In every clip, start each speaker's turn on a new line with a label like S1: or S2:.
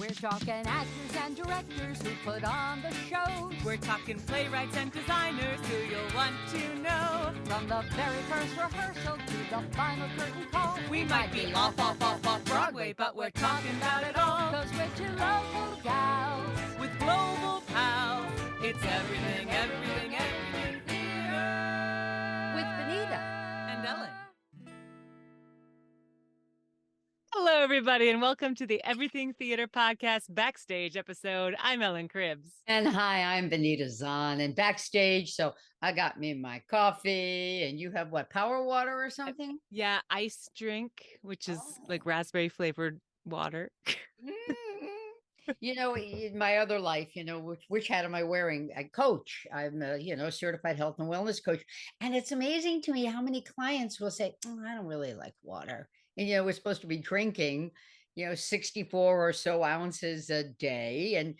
S1: We're talking actors and directors who put on the shows.
S2: We're talking playwrights and designers who you'll want to know.
S1: From the very first rehearsal to the final curtain call.
S2: We might be off Broadway, but we're talking about it all.
S1: 'Cause we're two local gals
S2: With global pals, it's everything, everything, everything theater.
S1: with Benita
S2: And Ellen. Hello, everybody, and welcome to the Everything Theater Podcast Backstage episode. I'm Ellen Cribbs.
S3: And hi, I'm Benita Zahn and Backstage. So I got me my coffee, and you have what, power water or something?
S2: Yeah, ice drink, which is like raspberry flavored water.
S3: You know, in my other life, which hat am I wearing? I coach. I'm a, certified health and wellness coach. And it's amazing to me how many clients will say, I don't really like water. And, we're supposed to be drinking, 64 or so ounces a day. And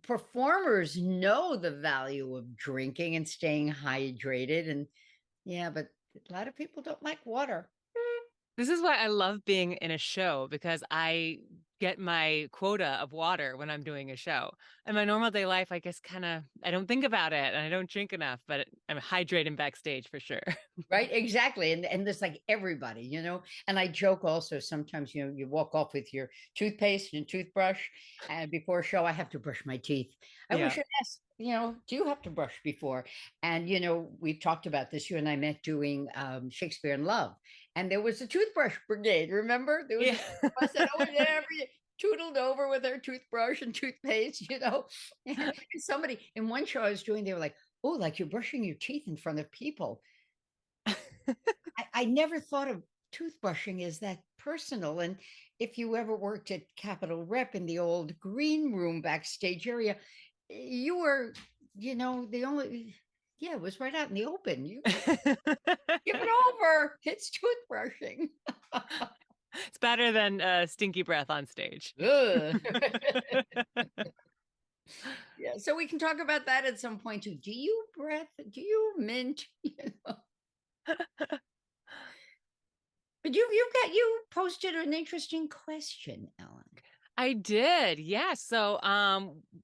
S3: performers know the value of drinking and staying hydrated. And yeah, but a lot of people don't like water.
S2: This is why I love being in a show, because I get my quota of water when I'm doing a show. In my normal day life, I guess I don't think about it and I don't drink enough, but I'm hydrating backstage for sure.
S3: Right, exactly. And there's like everybody, and I joke also sometimes, you walk off with your toothpaste and toothbrush, and before a show I have to brush my teeth. I
S2: Yeah.
S3: wish I'd ask, do you have to brush before? And we've talked about this. You and I met doing Shakespeare in Love, and there was a toothbrush brigade. Remember, there was
S2: Yeah.
S3: a of us that always tootled over with her toothbrush and toothpaste. And somebody in one show I was doing, they were like, oh, like you're brushing your teeth in front of people. I never thought of toothbrushing as that personal. And if you ever worked at Capitol Rep in the old green room backstage area, you were, the only, it was right out in the open. You give it over. It's toothbrushing.
S2: It's better than stinky breath on stage.
S3: Ugh. Yeah, so we can talk about that at some point too. Do you Do you mint? But you posted an interesting question, Ellen.
S2: I did. Yeah. So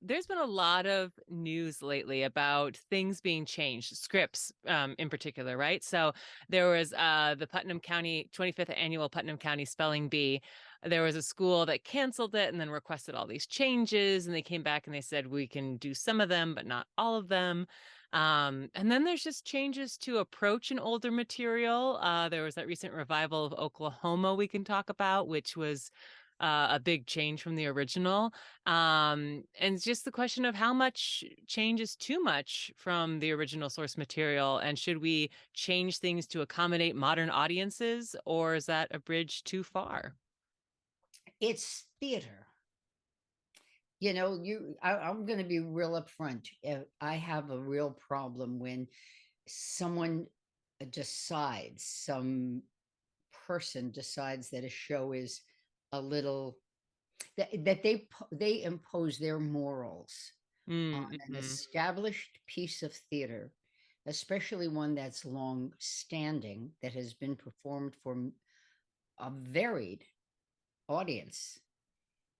S2: there's been a lot of news lately about things being changed, scripts in particular, right? So there was the Putnam County 25th annual Putnam County Spelling Bee. There was a school that canceled it and then requested all these changes, and they came back and they said we can do some of them but not all of them. And then there's just changes to approach an older material. There was that recent revival of Oklahoma we can talk about, which was a big change from the original. And it's just the question of how much change is too much from the original source material, and should we change things to accommodate modern audiences, or is that a bridge too far?
S3: It's theater. I'm going to be real upfront. I have a real problem when someone decides, some person decides that a show is a little that they impose their morals on an established piece of theater, especially one that's long standing, that has been performed for a varied audience.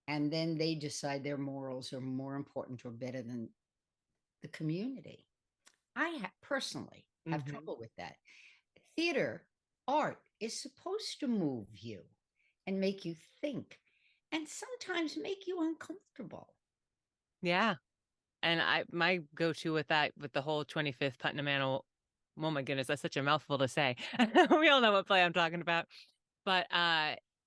S3: And then they decide their morals are more important or better than the community. I personally have trouble with that. Theater, art is supposed to move you and make you think, and sometimes make you uncomfortable.
S2: Yeah. And my go-to with that, with the whole 25th Putnam Annual, oh my goodness, that's such a mouthful to say. We all know what play I'm talking about. But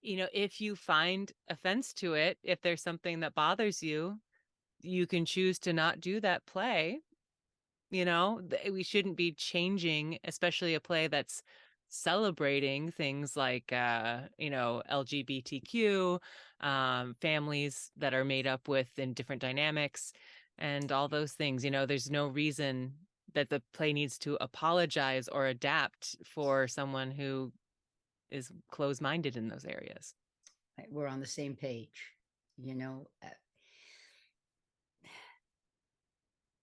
S2: if you find offense to it, if there's something that bothers you, you can choose to not do that play. We shouldn't be changing, especially a play that's celebrating things like LGBTQ, families that are made up with in different dynamics and all those things. There's no reason that the play needs to apologize or adapt for someone who is closed-minded in those areas.
S3: We're on the same page.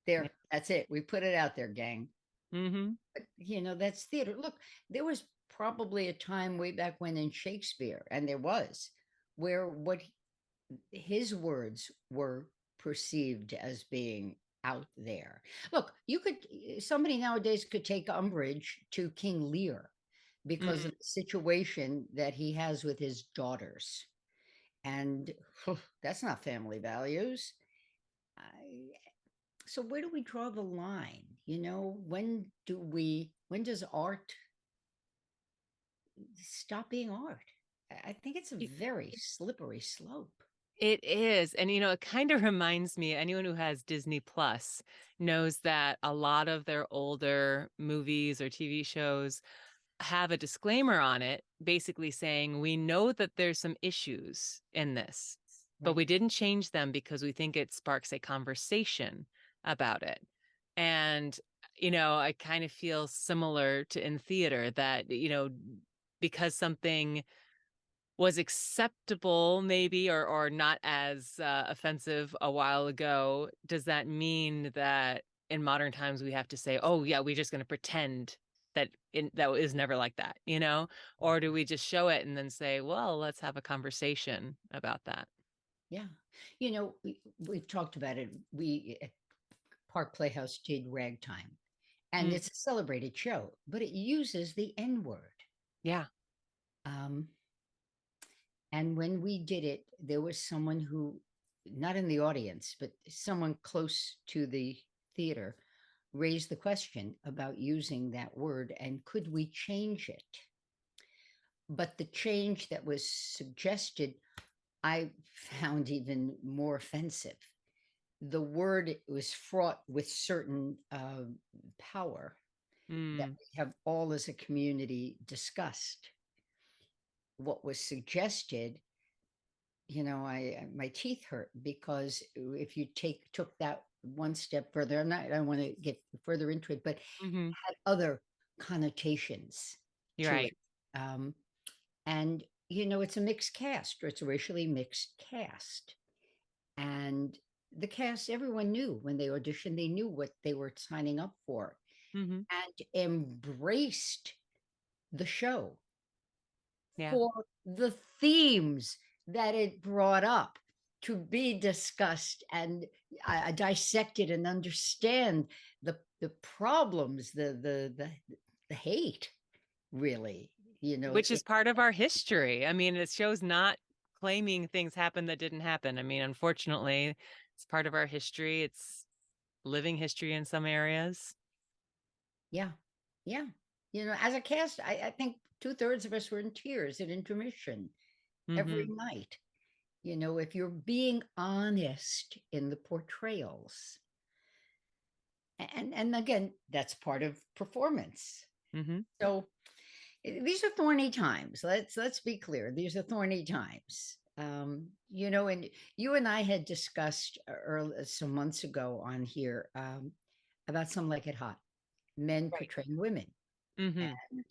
S3: There, that's it. We put it out there, gang. But, that's theater. Look, there was probably a time way back when in Shakespeare, and there was, where what his words were perceived as being out there. Look, somebody nowadays could take umbrage to King Lear because
S2: Mm.
S3: of the situation that he has with his daughters. And that's not family values. I, so where do we draw the line? When does art stop being art? I think it's a
S2: Y-
S3: very slippery slope.
S2: It is. And, it kind of reminds me, anyone who has Disney Plus knows that a lot of their older movies or TV shows have a disclaimer on it, basically saying, we know that there's some issues in this, but
S3: Right.
S2: we didn't change them because we think it sparks a conversation about it. And, I kind of feel similar to in theater that, because something was acceptable maybe or not as offensive a while ago, does that mean that in modern times we have to say, oh yeah, we're just going to pretend that is never like that, or do we just show it and then say, well, let's have a conversation about that?
S3: Yeah. We've talked about it. We at Park Playhouse did Ragtime, and
S2: Mm,
S3: it's a celebrated show, but it uses the N word.
S2: yeah.
S3: Um, and when we did it, there was someone who, not in the audience, but someone close to the theater, raised the question about using that word and could we change it? But the change that was suggested, I found even more offensive. The word was fraught with certain power that
S2: Mm,
S3: we have all as a community discussed. What was suggested, my teeth hurt because if you took that one step further, I don't want to get further into it, but
S2: hmm.
S3: had other connotations
S2: You're
S3: to
S2: right.
S3: it. Um, and it's a mixed cast, or it's a racially mixed cast. And the cast, everyone knew when they auditioned, they knew what they were signing up for
S2: Hmm.
S3: and embraced the show
S2: Yeah.
S3: for the themes that it brought up to be discussed and dissected and understand the problems, the hate, really.
S2: Which is part of our history. I mean, it shows not claiming things happened that didn't happen. I mean, unfortunately, it's part of our history. It's living history in some areas.
S3: Yeah, yeah. As a cast, I think two-thirds of us were in tears at intermission every
S2: Hmm.
S3: night. If you're being honest in the portrayals, and again, that's part of performance.
S2: Hmm.
S3: So these are thorny times. Let's be clear. These are thorny times. And you and I had discussed some months ago on here about Some Like It Hot, men
S2: Right.
S3: portraying women,
S2: Hmm.
S3: and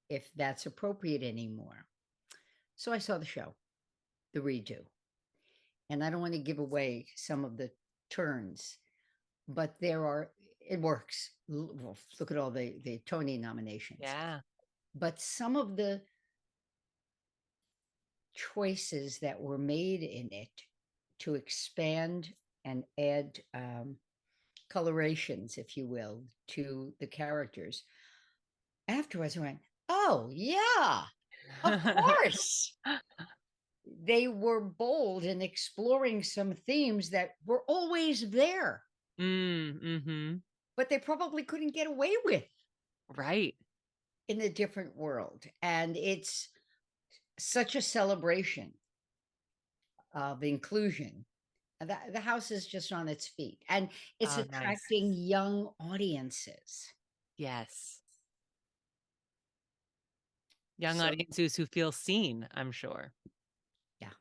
S3: if that's appropriate anymore. So I saw the show, the redo, and I don't want to give away some of the turns, but it works. Well, look at all the Tony nominations.
S2: Yeah.
S3: But some of the choices that were made in it to expand and add colorations, if you will, to the characters, afterwards I went, oh, yeah, of course. They were bold in exploring some themes that were always there,
S2: Mm-hmm.
S3: but they probably couldn't get away with
S2: Right.
S3: in a different world. And it's such a celebration of inclusion. The house is just on its feet and it's
S2: Oh, nice.
S3: attracting young audiences.
S2: Yes. Young
S3: So,
S2: audiences who feel seen, I'm sure.
S3: yeah,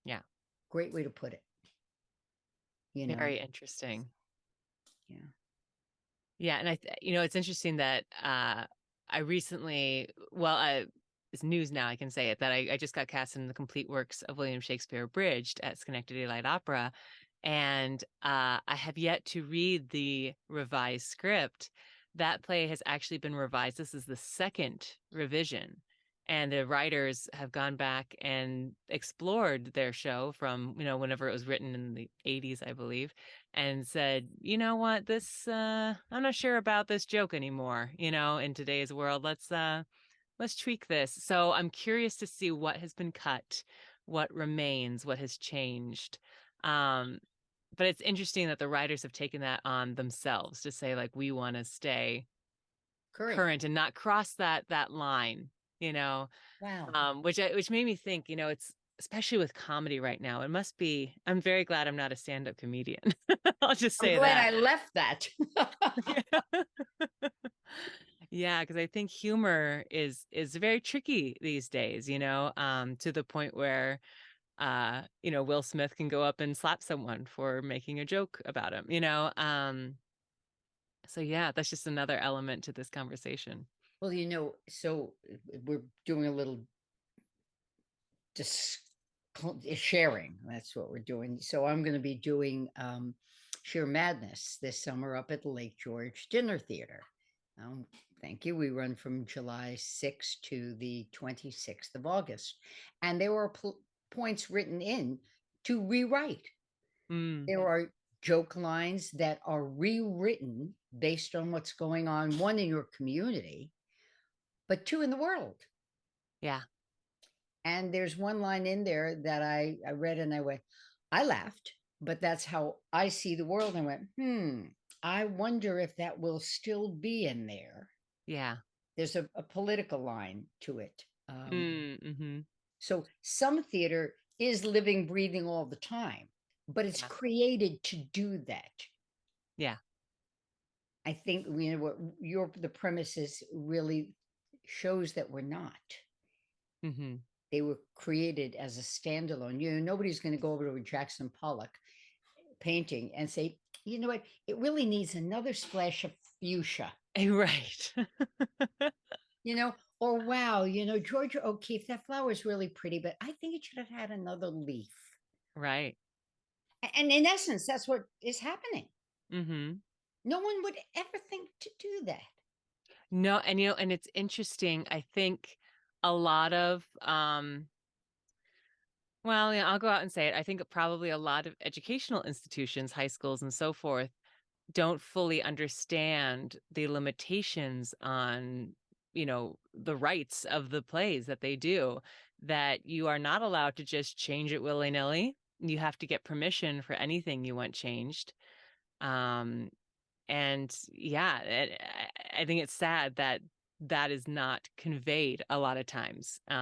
S2: Yeah.
S3: great way to put it, you know.
S2: Very interesting.
S3: Yeah.
S2: Yeah, and it's interesting that I recently, well, it's news now, I can say it, that I just got cast in the complete works of William Shakespeare Abridged at Schenectady Light Opera, and I have yet to read the revised script. That play has actually been revised. This is the second revision, And the writers have gone back and explored their show from, whenever it was written in the 80s, I believe, and said, you know what, I'm not sure about this joke anymore, in today's world. Let's tweak this. So I'm curious to see what has been cut, what remains, what has changed. But it's interesting that the writers have taken that on themselves to say, like, we want to stay current and not cross that line,
S3: Wow.
S2: which made me think, it's especially with comedy right now. It must be. I'm very glad I'm not a stand-up comedian. I'll just
S3: I'm
S2: say
S3: glad
S2: that.
S3: I left that.
S2: Yeah, because I think humor is very tricky these days, to the point where Will Smith can go up and slap someone for making a joke about him, so yeah, that's just another element to this conversation.
S3: Well, so we're doing a little dis- sharing. That's what we're doing. So I'm going to be doing Sheer Madness this summer up at the Lake George Dinner Theater. Um, thank you. We run from July 6th to the 26th of August. And there were points written in to rewrite. There are joke lines that are rewritten based on what's going on, one, in your community, but two, in the world.
S2: Yeah.
S3: And there's one line in there that I read and I went, I laughed, but that's how I see the world. And I went, I wonder if that will still be in there.
S2: Yeah.
S3: There's a political line to it.
S2: Mm-hmm.
S3: So some theater is living, breathing all the time, but it's created to do that.
S2: Yeah.
S3: I think what the premise is really shows that we're not.
S2: Mm-hmm.
S3: They were created as a standalone. Nobody's going to go over to a Jackson Pollock painting and say, you know what, it really needs another splash of fuchsia.
S2: Right.
S3: Or wow, Georgia O'Keeffe, that flower is really pretty, but I think it should have had another leaf.
S2: Right.
S3: And in essence, that's what is happening.
S2: Mm-hmm.
S3: No one would ever think to do that.
S2: No, and it's interesting. I think a lot of well, yeah, I'll go out and say it. I think probably a lot of educational institutions, high schools and so forth, don't fully understand the limitations on, the rights of the plays that they do, that you are not allowed to just change it willy-nilly. You have to get permission for anything you want changed. And yeah, I think it's sad that that is not conveyed a lot of times in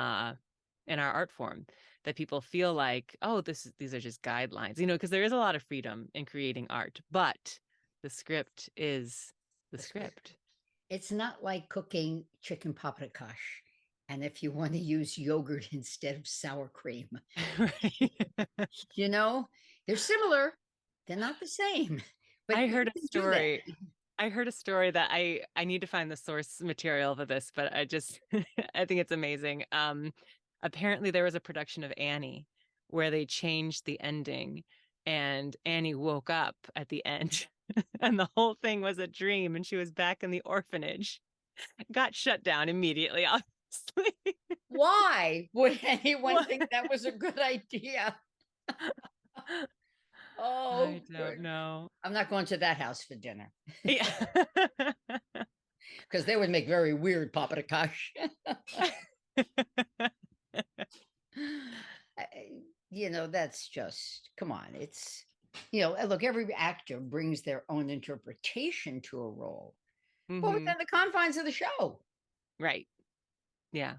S2: our art form, that people feel like, oh, these are just guidelines, because there is a lot of freedom in creating art, but the script is the script.
S3: It's not like cooking chicken paprikash. And if you want to use yogurt instead of sour cream,
S2: Right.
S3: they're similar. They're not the same. But
S2: I heard
S3: you
S2: a
S3: can do that.
S2: story. I heard a story that I need to find the source material for this, but I just I think it's amazing. Apparently there was a production of Annie where they changed the ending and Annie woke up at the end and the whole thing was a dream and she was back in the orphanage. Got shut down immediately, obviously.
S3: Why would anyone
S2: What?
S3: think that was a good idea? Oh,
S2: I don't know.
S3: I'm not going to that house for dinner
S2: Yeah.
S3: because they would make very weird paprikash. That's just, come on. It's, look, every actor brings their own interpretation to a role, but
S2: Mm-hmm.
S3: within the confines of the show.
S2: Right. Yeah.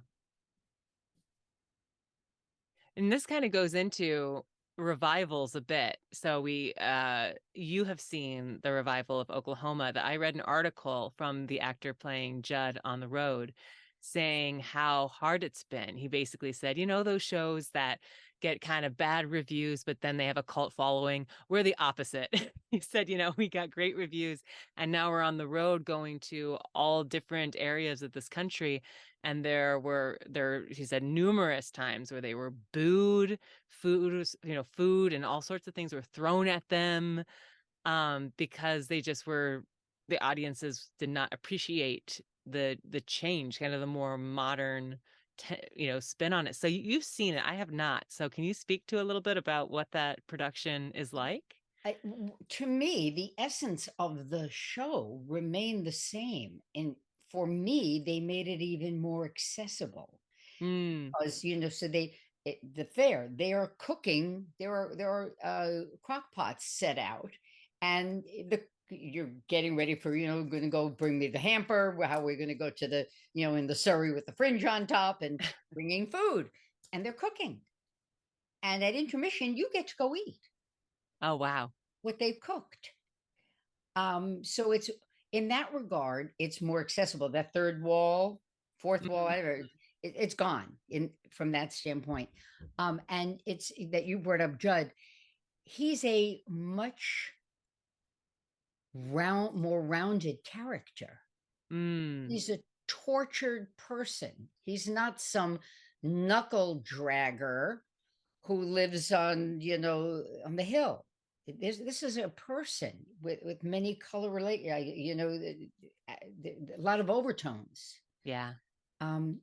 S2: And this kind of goes into revivals a bit. So you have seen the revival of Oklahoma. That I read an article from the actor playing Judd on the road saying how hard it's been. He basically said, those shows that get kind of bad reviews, but then they have a cult following, we're the opposite. He said, we got great reviews and now we're on the road going to all different areas of this country. And he said, numerous times where they were booed, food and all sorts of things were thrown at them, because the audiences did not appreciate the change, kind of the more modern spin on it. So you've seen it. I have not. So can you speak to a little bit about what that production is like?
S3: To me, the essence of the show remained the same. And for me, they made it even more accessible
S2: Mm,
S3: because, so the fair, they are cooking, there are crock pots set out, and you're getting ready for, going to go bring me the hamper, how we're going to go to the, in the Surrey with the fringe on top and bringing food, and they're cooking. And at intermission, you get to go eat
S2: oh, wow.
S3: what they've cooked. So it's in that regard, it's more accessible. That third wall, fourth wall,
S2: Mhm.
S3: whatever, it's gone in from that standpoint. And it's that you brought up Judd. He's a much more rounded character.
S2: Mm,
S3: He's a tortured person. He's not some knuckle dragger who lives on, on the hill. This is a person with many color relate, a lot of overtones.
S2: yeah.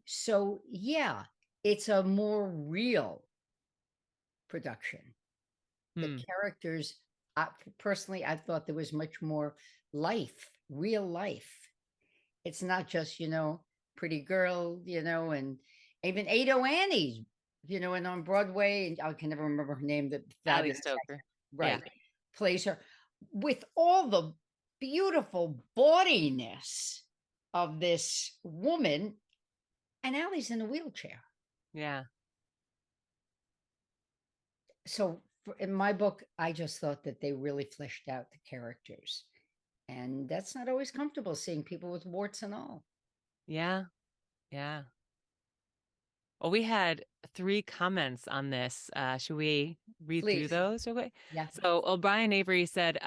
S3: So yeah, it's a more real production. The
S2: Hmm.
S3: characters, personally, I thought there was much more life, real life. It's not just, pretty girl, and even Ado Annie's, and on Broadway, and I can never remember her name, the
S2: Ali
S3: fabulous
S2: Stoker. Yeah.
S3: right, plays her with all the beautiful bawdiness of this woman, and Allie's in a wheelchair.
S2: Yeah.
S3: So in my book, I just thought that they really fleshed out the characters. And that's not always comfortable seeing people with warts and all.
S2: Yeah. Yeah. Well, we had 3 comments on this. Should we read through
S3: Please.
S2: those real quick?
S3: Yeah.
S2: So O'Brien Avery said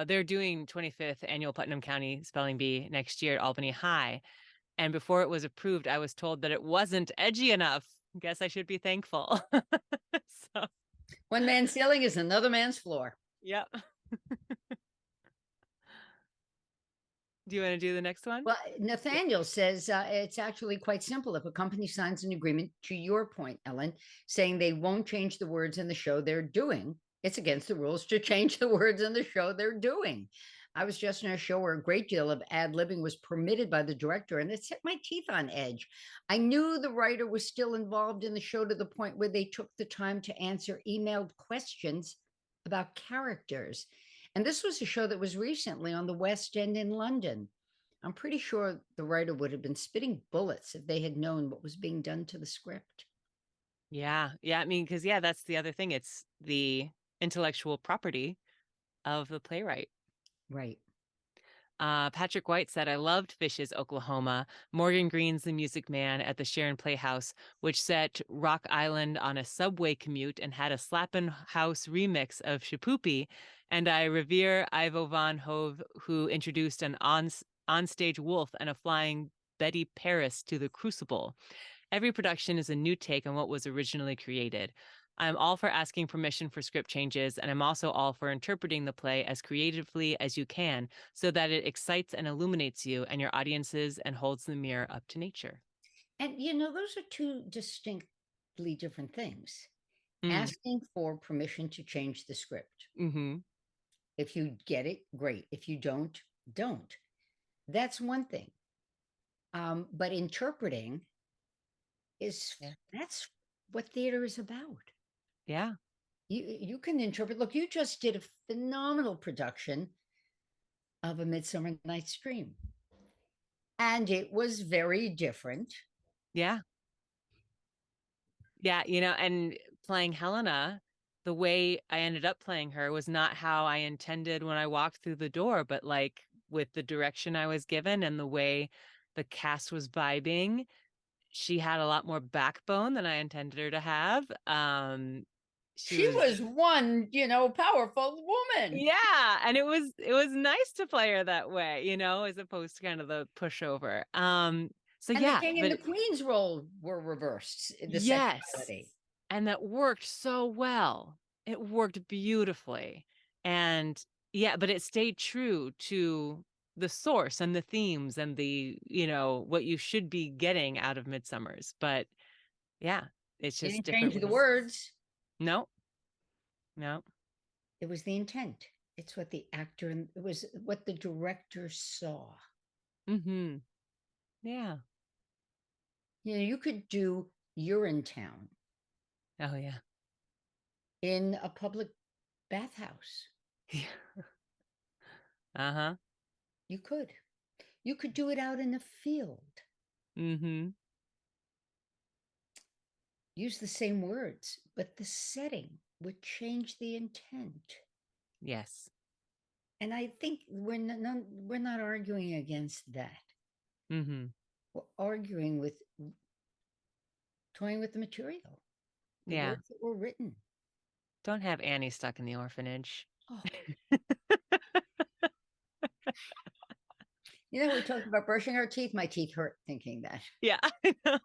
S2: they're doing 25th annual Putnam County Spelling Bee next year at Albany High. And before it was approved, I was told that it wasn't edgy enough. Guess I should be thankful. So,
S3: One man's ceiling is another man's floor.
S2: yep. Do you want to do the next one?
S3: Well, Nathaniel says it's actually quite simple. If a company signs an agreement, to your point, Ellen, saying they won't change the words in the show they're doing, it's against the rules to change the words in the show they're doing. I was just in a show where a great deal of ad-libbing was permitted by the director, and it set my teeth on edge. I knew the writer was still involved in the show to the point where they took the time to answer emailed questions about characters. And this was a show that was recently on the West End in London. I'm pretty sure the writer would have been spitting bullets if they had known what was being done to the script.
S2: Yeah. Yeah. I mean, because, yeah, that's the other thing. It's the intellectual property of the playwright.
S3: Right.
S2: Patrick White said, I loved Fish's Oklahoma, Morgan Green's The Music Man at the Sharon Playhouse, which set Rock Island on a subway commute and had a Slappin' House remix of Shapoopy. And I revere Ivo Van Hove, who introduced an onstage wolf and a flying Betty Paris to the Crucible. Every production is a new take on what was originally created. I'm all for asking permission for script changes, and I'm also all for interpreting the play as creatively as you can so that it excites and illuminates you and your audiences and holds the mirror up to nature.
S3: And, those are two distinctly different things.
S2: Mm.
S3: Asking for permission to change the script.
S2: Mm-hmm.
S3: If you get it, great. If you don't, don't. That's one thing. But interpreting that's what theater is about.
S2: Yeah.
S3: You can interpret. Look, you just did a phenomenal production of A Midsummer Night's Dream, and it was very different.
S2: Yeah. Yeah. And playing Helena, the way I ended up playing her was not how I intended when I walked through the door, but like with the direction I was given and the way the cast was vibing, she had a lot more backbone than I intended her to have.
S3: She was one, powerful woman.
S2: Yeah, and it was nice to play her that way, as opposed to kind of the pushover. So
S3: And the
S2: yeah,
S3: king and
S2: but
S3: the queen's role were reversed, the
S2: yes,
S3: sexuality.
S2: and that worked so well. It worked beautifully, and yeah, but it stayed true to the source and the themes and the, what you should be getting out of Midsummer's. But yeah, it's
S3: You
S2: just
S3: didn't
S2: different
S3: change the
S2: ways.
S3: words.
S2: No, no.
S3: It was the intent. It's what the actor and it was what the director saw.
S2: Mm-hmm. Yeah.
S3: You could do Urinetown
S2: Oh yeah.
S3: in a public bathhouse.
S2: Yeah. Uh-huh.
S3: You could. You could do it out in a field.
S2: Mm-hmm.
S3: Use the same words, but the setting would change the intent.
S2: Yes.
S3: And I think we're not arguing against that.
S2: Mm-hmm.
S3: We're arguing with toying with the material, the
S2: Yeah.
S3: words that were written.
S2: Don't have Annie stuck in the orphanage.
S3: Oh, we talked about brushing our teeth. My teeth hurt thinking that.
S2: Yeah, I know.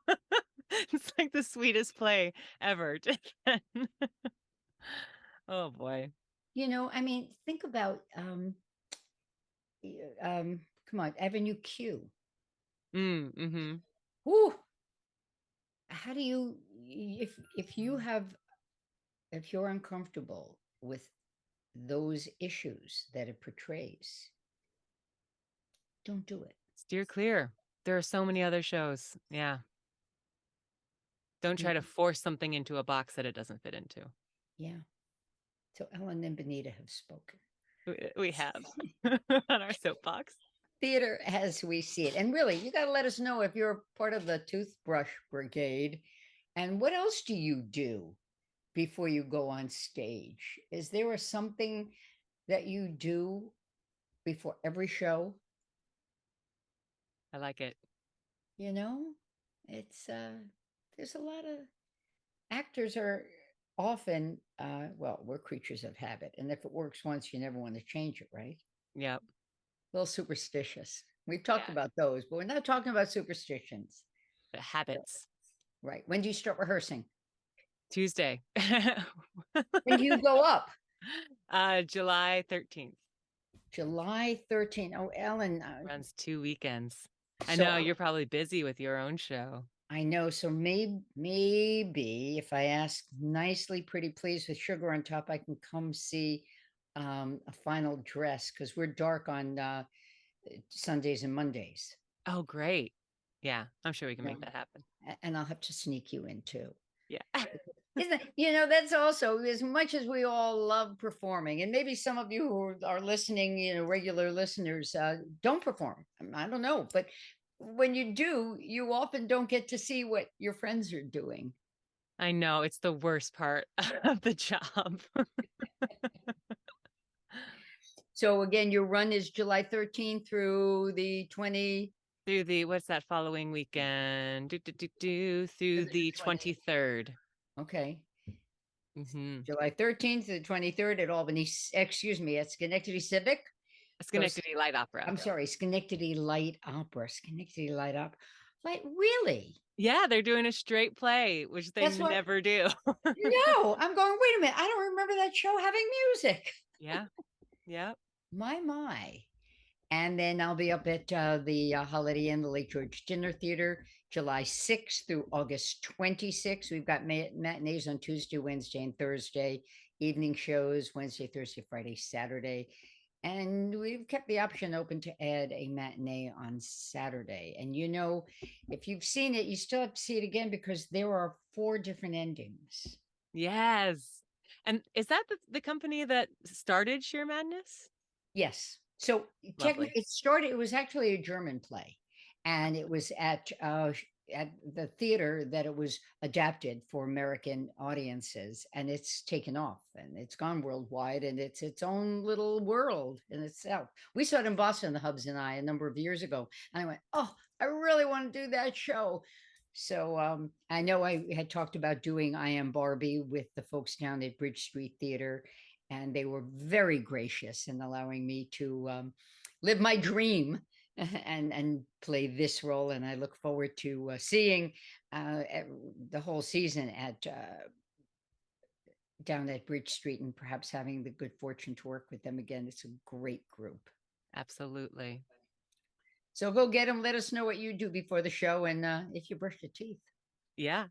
S2: It's like the sweetest play ever. Oh boy.
S3: I mean, think about come on, Avenue Q.
S2: Mm-hmm.
S3: Whoo! How do you if you have if you're uncomfortable with those issues that it portrays, don't do it.
S2: Steer clear. There are so many other shows. Yeah. Don't try to force something into a box that it doesn't fit into.
S3: Yeah. So Ellen and Benita have spoken.
S2: We have on our soapbox.
S3: Theater as we see it. And really, you got to let us know if you're part of the toothbrush brigade. And what else do you do before you go on stage? Is there something that you do before every show?
S2: I like it.
S3: It's there's a lot of actors are often well, we're creatures of habit. And if it works once, you never want to change it, right?
S2: Yep.
S3: A little superstitious. We've talked
S2: Yeah.
S3: about those, but we're not talking about superstitions.
S2: The habits.
S3: Right. When do you start rehearsing?
S2: Tuesday.
S3: When do you go up?
S2: July 13th.
S3: July 13th. Oh, Ellen.
S2: Runs 2 weekends. I
S3: So
S2: know you're probably busy with your own show.
S3: I know. So maybe if I ask nicely, pretty please with sugar on top, I can come see a final dress because we're dark on Sundays and Mondays.
S2: Oh, great. Yeah, I'm sure we can
S3: Yeah.
S2: make that happen.
S3: And I'll have to sneak you in too.
S2: Yeah.
S3: Isn't it, that's also as much as we all love performing, and maybe some of you who are listening, regular listeners, don't perform. I don't know, but when you do, you often don't get to see what your friends are doing.
S2: I know it's the worst part of the job.
S3: So again, your run is July 13th through the 20
S2: Through the what's that following weekend? Through the 23rd.
S3: Okay.
S2: Mm-hmm.
S3: July 13th to the 23rd at Albany, excuse me, at Schenectady Civic.
S2: Schenectady Light Opera.
S3: I'm sorry, Schenectady Light Opera. Schenectady Light Opera. Like, really?
S2: Yeah, they're doing a straight play, which they never do.
S3: No, I'm going, wait a minute. I don't remember that show having music.
S2: Yeah. Yeah.
S3: My. And then I'll be up at the Holiday Inn, the Lake George Dinner Theater, July 6th through August 26th. We've got matinees on Tuesday, Wednesday, and Thursday, evening shows Wednesday, Thursday, Friday, Saturday. And we've kept the option open to add a matinee on Saturday. And if you've seen it, you still have to see it again because there are 4 different endings.
S2: Yes. And is that the company that started Sheer Madness?
S3: Yes. So technically, it was actually a German play, and it was at the theater that it was adapted for American audiences, and it's taken off and it's gone worldwide, and it's its own little world in itself. We saw it in Boston, the Hubs and I, a number of years ago, and I went, oh, I really want to do that show. So I know I had talked about doing I Am Barbie with the folks down at Bridge Street Theater, and they were very gracious in allowing me to live my dream and play this role. And I look forward to seeing the whole season at down at Bridge Street and perhaps having the good fortune to work with them again. It's a great group.
S2: Absolutely.
S3: So go get them. Let us know what you do before the show and if you brush your teeth.
S2: Yeah.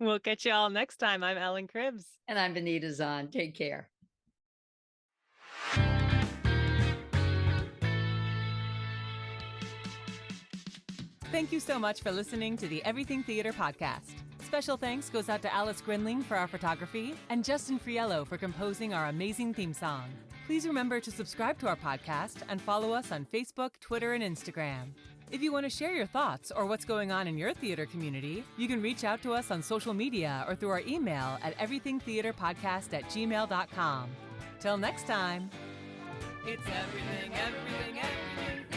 S2: We'll catch you all next time. I'm Ellen Cribbs.
S3: And I'm Benita Zahn. Take care.
S2: Thank you so much for listening to the Everything Theater podcast. Special thanks goes out to Alice Grinling for our photography and Justin Friello for composing our amazing theme song. Please remember to subscribe to our podcast and follow us on Facebook, Twitter, and Instagram. If you want to share your thoughts or what's going on in your theater community, you can reach out to us on social media or through our email at everythingtheaterpodcast@gmail.com. Till next time, it's everything, everything, everything.